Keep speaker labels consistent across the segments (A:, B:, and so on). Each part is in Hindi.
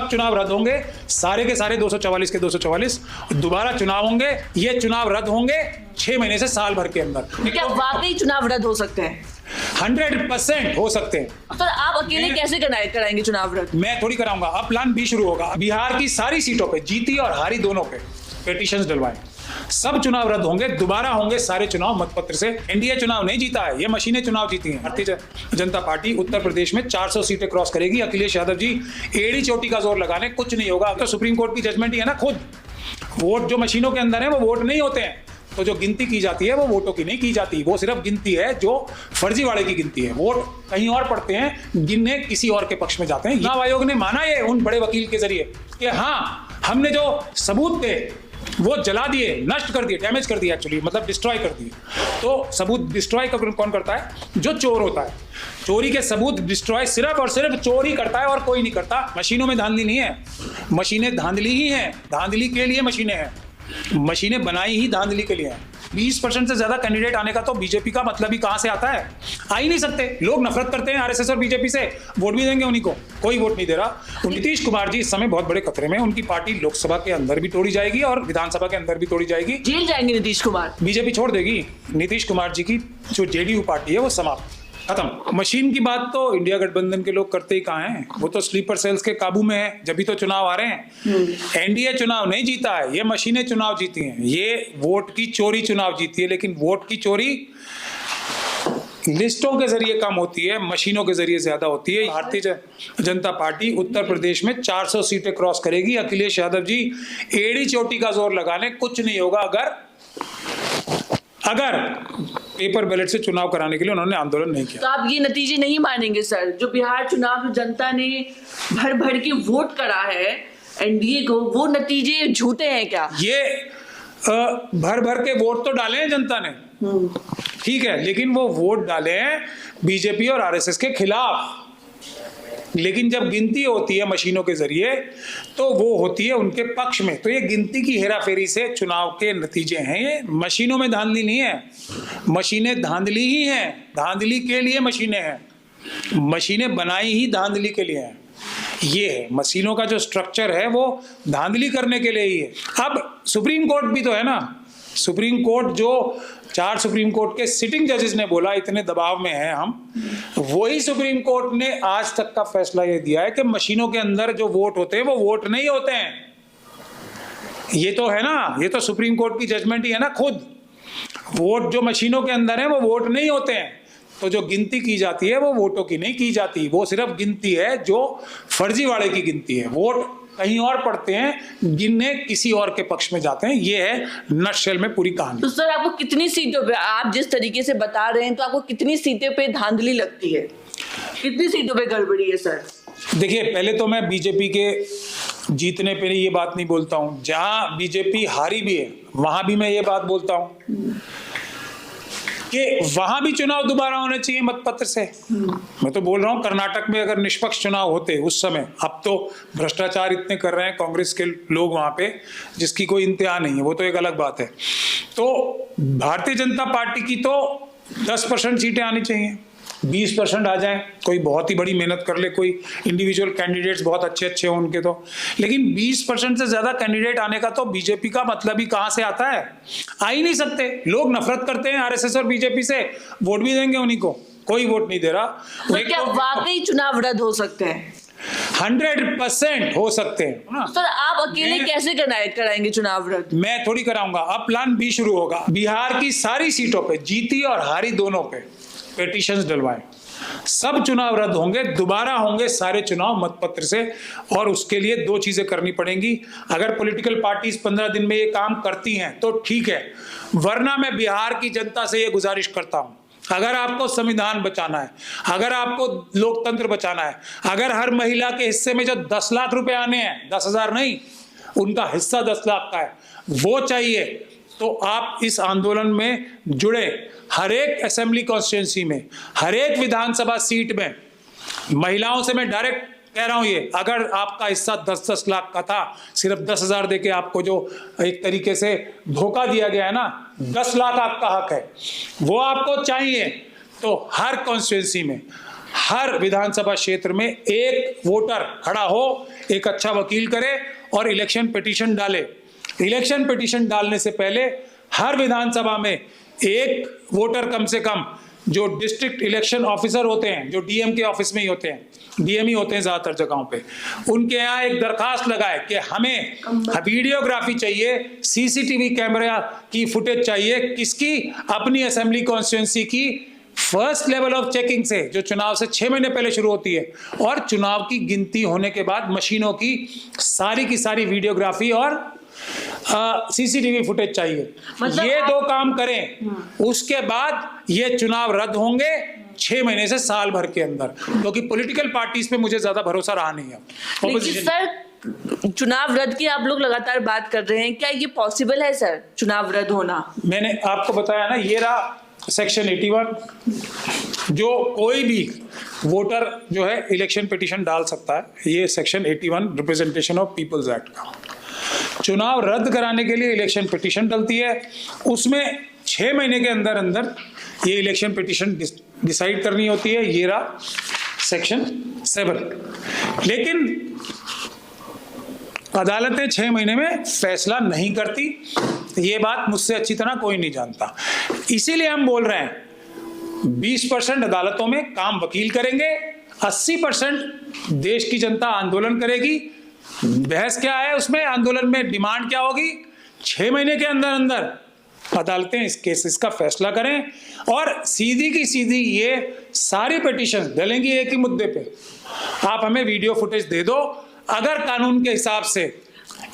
A: चुनाव रद्द होंगे, सारे के सारे 244 के 244 दोबारा चुनाव होंगे। ये चुनाव रद्द होंगे 6 महीने से साल भर के अंदर।
B: क्या वाकई चुनाव रद्द हो सकते हैं?
A: 100% हो सकते हैं।
B: सर आप अकेले कैसे कराएंगे चुनाव रद्द?
A: मैं थोड़ी कराऊंगा, अब प्लान बी शुरू होगा। बिहार की सारी सीटों पे, जीती और हारी दोनों पे पिटीशंस डलवाएं, सब चुनाव रद्द होंगे, दोबारा होंगे सारे चुनाव मतपत्र से। एनडीए चुनाव नहीं जीता है, ये मशीनें चुनाव जीती हैं। भारतीय जनता पार्टी उत्तर प्रदेश में 400 सीटें क्रॉस करेगी। अखिलेश यादव जी एड़ी चोटी का जोर लगाने कुछ नहीं होगा। तो सुप्रीम कोर्ट की जजमेंट ही है ना खुद, वोट जो मशीनों के अंदर है वो वोट नहीं होते हैं। तो जो गिनती की जाती है वो वोटों की नहीं की जाती, वो सिर्फ गिनती है जो फर्जीवाड़े की गिनती है। वोट कहीं और पड़ते हैं, गिनने किसी और के पक्ष में जाते हैं। चुनाव आयोग ने माना ये उन बड़े वकील के जरिए कि हाँ हमने जो सबूत थे वो जला दिए, नष्ट कर दिए, डैमेज कर दिया, एक्चुअली मतलब डिस्ट्रॉय कर दिए। तो सबूत डिस्ट्रॉय कौन करता है? जो चोर होता है। चोरी के सबूत डिस्ट्रॉय सिर्फ और सिर्फ चोर ही करता है और कोई नहीं करता। मशीनों में धांधली नहीं है, मशीनें धांधली ही हैं, धांधली के लिए मशीनें हैं, मशीनें बनाई ही धांधली के लिए हैं। 20% से ज्यादा कैंडिडेट आने का तो बीजेपी का मतलब ही कहां से आता है? आ ही नहीं सकते। लोग नफरत करते हैं आरएसएस और बीजेपी से, वोट भी देंगे उन्हीं को, कोई वोट नहीं दे रहा। नीतीश कुमार जी इस समय बहुत बड़े खतरे में, उनकी पार्टी लोकसभा के अंदर भी तोड़ी जाएगी और विधानसभा के अंदर भी तोड़ी जाएगी।
B: जेल जाएंगे नीतीश कुमार,
A: बीजेपी छोड़ देगी। नीतीश कुमार जी की जो जेडीयू पार्टी है वो समाप्त, खत्म। मशीन की बात तो इंडिया गठबंधन के लोग करते ही कहाँ हैं, वो तो स्लीपर सेल्स के काबू में है, जब भी तो चुनाव आ रहे हैं। एनडीए चुनाव नहीं जीता है, ये मशीनें चुनाव जीती हैं। ये वोट की चोरी चुनाव जीती है, लेकिन वोट की चोरी लिस्टों के जरिए कम होती है, मशीनों के जरिए ज्यादा होती है। भारतीय जनता पार्टी उत्तर प्रदेश में 400 सीटें क्रॉस करेगी। अखिलेश यादव जी एड़ी चोटी का जोर लगाने कुछ नहीं होगा अगर पेपर बैलेट से चुनाव कराने के लिए उन्होंने आंदोलन नहीं किया।
B: तो आप ये नतीजे नहीं मानेंगे सर, जो बिहार चुनाव में जनता ने भर भर के वोट करा है एनडीए को, वो नतीजे झूठे हैं क्या?
A: ये भर भर के वोट तो डाले हैं जनता ने, ठीक है, लेकिन वो वोट डाले हैं बीजेपी और आरएसएस के खिलाफ। लेकिन जब गिनती होती है मशीनों के जरिए तो वो होती है उनके पक्ष में। तो ये गिनती की हेराफेरी से चुनाव के नतीजे हैं। ये मशीनों में धांधली नहीं है, मशीनें धांधली ही हैं, धांधली के लिए मशीनें हैं, मशीनें बनाई ही धांधली के लिए हैं। ये है मशीनों का जो स्ट्रक्चर है वो धांधली करने के लिए ही है। अब सुप्रीम कोर्ट भी तो है ना, सुप्रीम कोर्ट जो 4 सुप्रीम कोर्ट के सिटिंग जजेस ने बोला इतने दबाव में हैं हम, वही सुप्रीम कोर्ट ने आज तक का फैसला ये दिया है कि मशीनों के अंदर जो वोट होते हैं वो वोट नहीं होते हैं। ये तो है ना, ये तो सुप्रीम कोर्ट की जजमेंट ही है ना खुद। वोट जो मशीनों के अंदर है वो वोट नहीं होते हैं। तो जो गिनती की जाती है वो वोटों की नहीं की जाती, वो सिर्फ गिनती है जो फर्जीवाड़े की गिनती है। वोट कहीं और पड़ते हैं, गिनने किसी और के पक्ष में जाते हैं। ये है नटशेल में पूरी कहानी।
B: तो सर आपको कितनी सीटों पे, आप जिस तरीके से बता रहे हैं, तो आपको कितनी सीटों पे धांधली लगती है, कितनी सीटों पे गड़बड़ी है सर?
A: देखिए, पहले तो मैं बीजेपी के जीतने पे ये बात नहीं बोलता हूं, जहां बीजेपी हारी भी है वहां भी मैं ये बात बोलता हूं कि वहां भी चुनाव दोबारा होने चाहिए मतपत्र से। मैं तो बोल रहा हूं कर्नाटक में अगर निष्पक्ष चुनाव होते उस समय, अब तो भ्रष्टाचार इतने कर रहे हैं कांग्रेस के लोग वहां पे जिसकी कोई इंतहा नहीं है, वो तो एक अलग बात है। तो भारतीय जनता पार्टी की तो 10% सीटें आनी चाहिए, 20% आ जाए, कोई बहुत ही बड़ी मेहनत कर ले, कोई इंडिविजुअल कैंडिडेट्स बहुत अच्छे हो उनके तो, लेकिन 20% से ज्यादा कैंडिडेट आने का तो बीजेपी का मतलब ही कहां से आता है? आ ही नहीं सकते। लोग नफरत करते हैं आरएसएस और बीजेपी से, वोट भी देंगे उन्हीं को, कोई वोट नहीं दे रहा।
B: तो क्या वाकई चुनाव रद्द हो सकते हैं?
A: 100% हो सकते हैं।
B: सर आप अकेले कैसे कराएंगे चुनाव रद्द?
A: मैं थोड़ी कराऊंगा, अब प्लान बी शुरू होगा। बिहार की सारी सीटों पे, जीती और हारी दोनों पे पिटीशंस डलवाएं, सब चुनाव रद्द होंगे, दोबारा होंगे सारे चुनाव मतपत्र से। और उसके लिए 2 चीजें करनी पड़ेंगी। अगर पॉलिटिकल पार्टीज 15 दिन में ये काम करती हैं तो ठीक है, वरना मैं बिहार की जनता से ये गुजारिश करता हूं, अगर आपको संविधान बचाना है, अगर आपको लोकतंत्र बचाना है, अगर हर महिला के हिस्से में जो 10 लाख रुपए आने हैं, 10,000 नहीं, उनका हिस्सा 10 लाख का है, वो चाहिए, तो आप इस आंदोलन में जुड़े। हर एक असेंबली कॉन्स्टिट्यूंसी में, हर एक विधानसभा सीट में महिलाओं से मैं डायरेक्ट कह रहा हूं, ये अगर आपका हिस्सा 10-10 लाख का था, सिर्फ 10,000 देके आपको जो एक तरीके से धोखा दिया गया है ना, 10 लाख आपका हक है, वो आपको चाहिए, तो हर कॉन्स्टिट्यूंसी में, हर विधानसभा क्षेत्र में एक वोटर खड़ा हो, एक अच्छा वकील करे और इलेक्शन पिटीशन डाले। इलेक्शन पिटीशन डालने से पहले हर विधानसभा में एक वोटर कम से कम, जो डिस्ट्रिक्ट इलेक्शन ऑफिसर होते हैं, जो डीएम के ऑफिस में ही होते हैं, डीएम ही होते हैं ज्यादातर जगहों पे, उनके यहाँ एक दरखास्त लगाए कि हमें वीडियोग्राफी चाहिए, सीसीटीवी कैमरा की फुटेज चाहिए, किसकी? अपनी असेंबली कॉन्स्टिट्यूंसी की फर्स्ट लेवल ऑफ चेकिंग से, जो चुनाव से 6 महीने पहले शुरू होती है, और चुनाव की गिनती होने के बाद मशीनों की सारी वीडियोग्राफी और सीसीटीवी फुटेज चाहिए।
B: मतलब
A: ये 2 काम करें, उसके बाद ये चुनाव रद्द होंगे 6 महीने से साल भर के अंदर, क्योंकि पॉलिटिकल पार्टीज पे मुझे ज्यादा भरोसा रहा नहीं है।
B: लेकिन सर, चुनाव रद्द की आप लोग लगातार बात कर रहे हैं, क्या ये पॉसिबल है सर, चुनाव रद्द होना?
A: मैंने आपको बताया ना, ये रहा सेक्शन 81, जो कोई भी वोटर जो है इलेक्शन पिटीशन डाल सकता है। ये section 81 representation of people's act का चुनाव रद्द कराने के लिए इलेक्शन पिटीशन डलती है। उसमें 6 महीने के अंदर अंदर ये इलेक्शन पिटीशन डिसाइड करनी होती है। ये रहा सेक्शन 7। लेकिन अदालतें 6 महीने में फैसला नहीं करती, ये बात मुझसे अच्छी तरह कोई नहीं जानता। इसीलिए हम बोल रहे हैं 20% अदालतों में काम वकील करेंगे, 80% देश की जनता आंदोलन करेगी। बहस क्या है उसमें, आंदोलन में डिमांड क्या होगी? 6 महीने के अंदर अंदर अदालतें इस केसेस का फैसला करें, और सीधी की सीधी ये सारी पिटीशन डलेंगी एक ही मुद्दे पे, आप हमें वीडियो फुटेज दे दो। अगर कानून के हिसाब से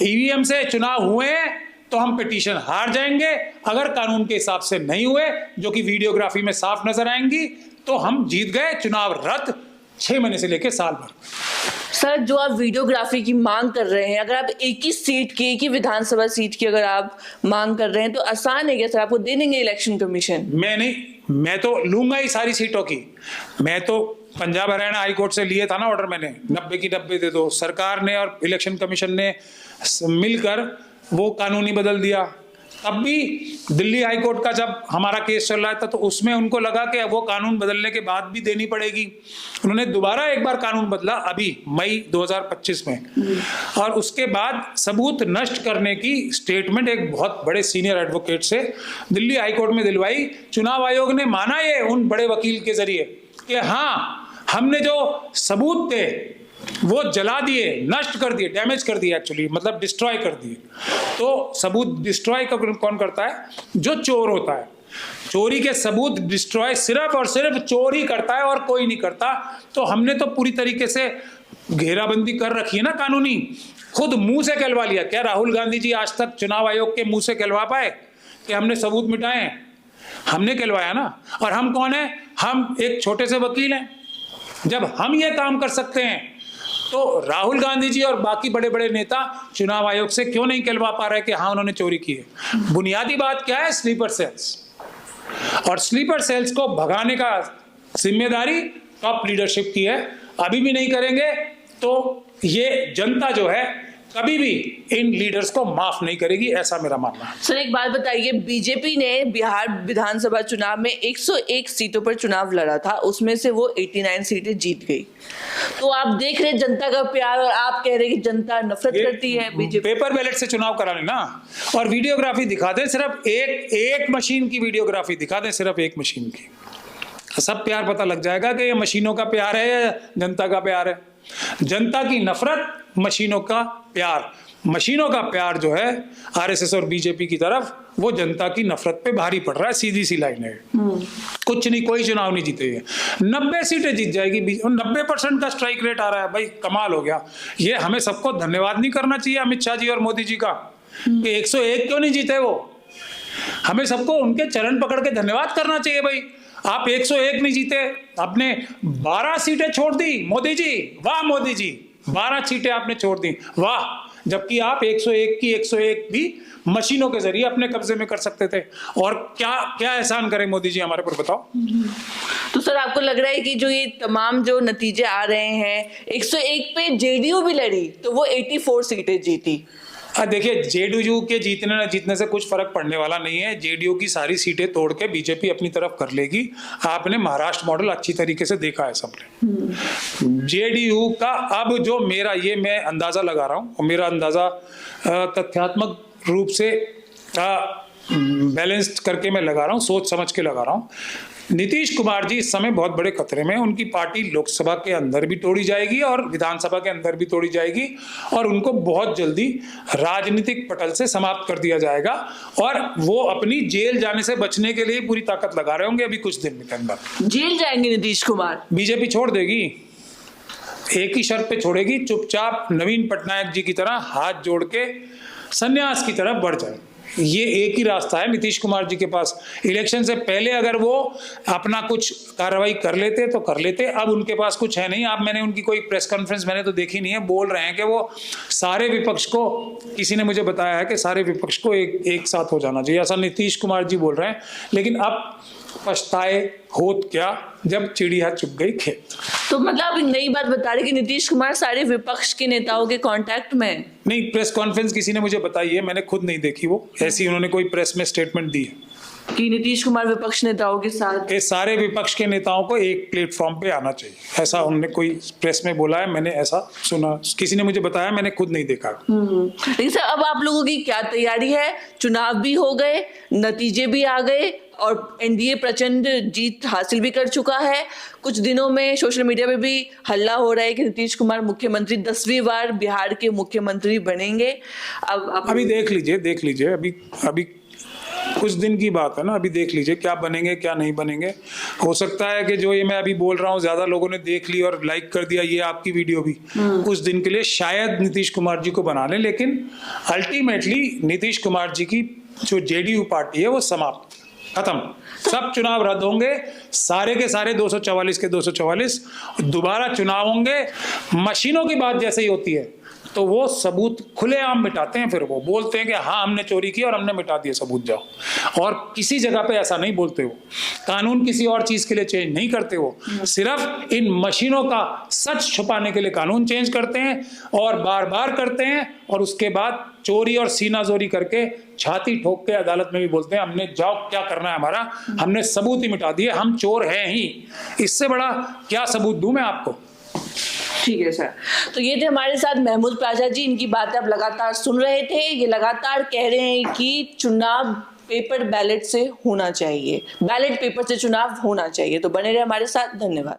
A: ईवीएम से चुनाव हुए हैं तो हम पिटीशन हार जाएंगे, अगर कानून के हिसाब से नहीं हुए, जो कि वीडियोग्राफी में साफ नजर आएंगी, तो हम जीत गए, चुनाव रद्द 6 महीने से लेकर साल भर।
B: सर, जो आप वीडियोग्राफी की मांग कर रहे हैं, अगर आप एक ही सीट की, एक ही विधानसभा सीट की अगर आप मांग कर रहे हैं, तो आसान है क्या सर? आपको दे देंगे इलेक्शन कमीशन?
A: मैं तो लूंगा ही सारी सीटों की। मैं तो पंजाब हरियाणा हाई कोर्ट से लिए था ना ऑर्डर, मैंने 90 की 90 दे दो। सरकार ने और इलेक्शन कमीशन ने मिलकर वो कानून ही बदल दिया। तब भी दिल्ली हाई कोर्ट का जब हमारा केस चल रहा था, तो उसमें उनको लगा कि वो कानून बदलने के बाद भी देनी पड़ेगी। उन्होंने दोबारा एक बार कानून बदला अभी मई 2025 में, और उसके बाद सबूत नष्ट करने की स्टेटमेंट एक बहुत बड़े सीनियर एडवोकेट से दिल्ली हाई कोर्ट में दिलवाई। चुनाव आयोग ने माना ये उन बड़े वकील के जरिए कि हाँ, हमने जो सबूत थे वो जला दिए, नष्ट कर दिए, डैमेज कर दिए, एक्चुअली मतलब डिस्ट्रॉय कर दिए। तो सबूत डिस्ट्रॉय कौन करता है? जो चोर होता है। चोरी के सबूत डिस्ट्रॉय सिर्फ और सिर्फ चोर ही करता है और कोई नहीं करता। तो हमने तो पूरी तरीके से घेराबंदी कर रखी है ना कानूनी, खुद मुंह से कहलवा लिया। क्या राहुल गांधी जी आज तक चुनाव आयोग के मुंह से कहलवा पाए कि हमने सबूत मिटाए? हमने कहलवाया ना। और हम कौन है? हम एक छोटे से वकील हैं। जब हम ये काम कर सकते हैं, तो राहुल गांधी जी और बाकी बड़े बड़े नेता चुनाव आयोग से क्यों नहीं कहलवा पा रहे कि हाँ उन्होंने चोरी की है? बुनियादी बात क्या है? Sleeper cells. और स्लीपर सेल्स को भगाने का जिम्मेदारी टॉप लीडरशिप की है। अभी भी नहीं करेंगे तो ये जनता जो है कभी भी इन लीडर्स को माफ नहीं करेगी, ऐसा मेरा मानना है।
B: सर, एक बात बताइए, बीजेपी ने बिहार विधानसभा चुनाव में 101 सीटों पर चुनाव लड़ा था, उसमें से वो 89 सीटें जीत गई। तो आप देख रहे जनता का प्यार, और आप कह रहे कि जनता नफरत करती है बीजेपी।
A: पेपर बैलेट से चुनाव करा लेना और वीडियोग्राफी दिखा दें, सिर्फ एक मशीन की वीडियोग्राफी दिखा दें, सिर्फ एक मशीन की, सब प्यार पता लग जाएगा कि ये मशीनों का प्यार है या जनता का प्यार है। जनता की नफरत, मशीनों का प्यार। मशीनों का प्यार जो है आरएसएस और बीजेपी की तरफ, वो जनता की नफरत पे भारी पड़ रहा है। सीधी सी लाइन है, कुछ नहीं, कोई चुनाव नहीं जीतेगी। 90 सीटें जीत जाएगी, 90% का स्ट्राइक रेट आ रहा है। भाई कमाल हो गया। ये हमें सबको धन्यवाद नहीं करना चाहिए अमित शाह जी और मोदी जी का कि 101 क्यों नहीं जीते वो? हमें सबको उनके चरण पकड़ के धन्यवाद करना चाहिए। भाई आप 101 नहीं जीते, आपने 12 सीटें छोड़ दी। मोदी जी, वाह मोदी जी, 12 सीटें आपने छोड़ दी, वाह। जबकि आप 101 की 101 भी मशीनों के जरिए अपने कब्जे में कर सकते थे। और क्या क्या एहसान करें मोदी जी हमारे पर, बताओ।
B: तो सर, आपको लग रहा है कि जो ये तमाम जो नतीजे आ रहे हैं, 101 पे जेडीयू भी लड़ी तो वो 84 सीटें जीती?
A: देखिए, जेडीयू के जीतने न जीतने से कुछ फर्क पड़ने वाला नहीं है। जेडीयू की सारी सीटें तोड़ के बीजेपी अपनी तरफ कर लेगी। आपने महाराष्ट्र मॉडल अच्छी तरीके से देखा है सबने। जेडीयू का अब जो मैं अंदाजा लगा रहा हूँ, और मेरा अंदाजा तथ्यात्मक रूप से बैलेंस्ड करके मैं लगा रहा हूँ, सोच समझ के लगा रहा हूँ। नीतीश कुमार जी इस समय बहुत बड़े खतरे में। उनकी पार्टी लोकसभा के अंदर भी तोड़ी जाएगी और विधानसभा के अंदर भी तोड़ी जाएगी, और उनको बहुत जल्दी राजनीतिक पटल से समाप्त कर दिया जाएगा, और वो अपनी जेल जाने से बचने के लिए पूरी ताकत लगा रहे होंगे अभी कुछ दिन के अंदर।
B: जेल जाएंगे नीतीश कुमार?
A: बीजेपी छोड़ देगी, एक ही शर्त पे छोड़ेगी, चुपचाप नवीन पटनायक जी की तरह हाथ जोड़ के संन्यास की तरफ बढ़ जाए। ये एक ही रास्ता है नीतीश कुमार जी के पास। इलेक्शन से पहले अगर वो अपना कुछ कार्रवाई कर लेते तो कर लेते, अब उनके पास कुछ है नहीं। मैंने उनकी कोई प्रेस कॉन्फ्रेंस मैंने तो देखी नहीं है। बोल रहे हैं कि वो सारे विपक्ष को, किसी ने मुझे बताया है कि सारे विपक्ष को एक साथ हो जाना चाहिए, ऐसा नीतीश कुमार जी बोल रहे हैं। लेकिन अब पछताए होत क्या जब चिड़िया चुग गई खेत।
B: तो मतलब नई बात बता रहे कि नीतीश कुमार सारे विपक्ष के नेताओं के कांटेक्ट में?
A: नहीं, प्रेस कॉन्फ्रेंस किसी ने मुझे बताई है, मैंने खुद नहीं देखी वो। ऐसी उन्होंने कोई प्रेस में स्टेटमेंट दी है
B: कि नीतीश कुमार विपक्ष नेताओं के साथ,
A: ये सारे विपक्ष के नेताओं को एक प्लेटफॉर्म पे आना चाहिए, ऐसा उन्होंने कोई प्रेस में बोला है। मैंने ऐसा सुना, किसी ने मुझे बताया, मैंने खुद नहीं देखा।
B: लेकिन सर अब आप लोगों की क्या तैयारी है? चुनाव भी हो गए, नतीजे भी आ गए, और एनडीए प्रचंड जीत हासिल भी कर चुका है। कुछ दिनों में सोशल मीडिया पे भी हल्ला हो रहा है कि नीतीश कुमार मुख्यमंत्री 10वीं बार बिहार के मुख्यमंत्री बनेंगे। अब
A: अभी देख लीजिए, अभी कुछ दिन की बात है ना, अभी देख लीजिए क्या बनेंगे क्या नहीं बनेंगे। हो सकता है कि जो ये मैं अभी बोल रहा हूँ ज्यादा लोगों ने देख ली और लाइक कर दिया ये आपकी वीडियो भी, कुछ दिन के लिए शायद नीतीश कुमार जी को बना ले, लेकिन अल्टीमेटली नीतीश कुमार जी की जो जेडीयू पार्टी है वो समाप्त, खत्म। सब चुनाव रद्द होंगे, सारे के सारे 244 के 244 दोबारा चुनाव होंगे। मशीनों की बात जैसे ही होती है तो वो सबूत खुलेआम मिटाते हैं, फिर वो बोलते हैं कि हाँ हमने चोरी की और हमने मिटा दिए सबूत, जाओ। और किसी जगह पे ऐसा नहीं बोलते वो, कानून किसी और चीज के लिए चेंज नहीं करते वो, सिर्फ इन मशीनों का सच छुपाने के लिए कानून चेंज करते हैं और बार बार करते हैं, और उसके बाद चोरी और सीनाजोरी करके छाती ठोक के अदालत में भी बोलते हैं हमने, जाओ क्या करना है हमारा, हमने सबूत ही मिटा दिए, हम चोर हैं ही। इससे बड़ा क्या सबूत दूं मैं आपको?
B: ठीक है सर, तो ये थे हमारे साथ महमूद प्लाजा जी। इनकी बातें आप लगातार सुन रहे थे। ये लगातार कह रहे हैं कि चुनाव पेपर बैलेट से होना चाहिए, बैलेट पेपर से चुनाव होना चाहिए। तो बने रहे हमारे साथ, धन्यवाद।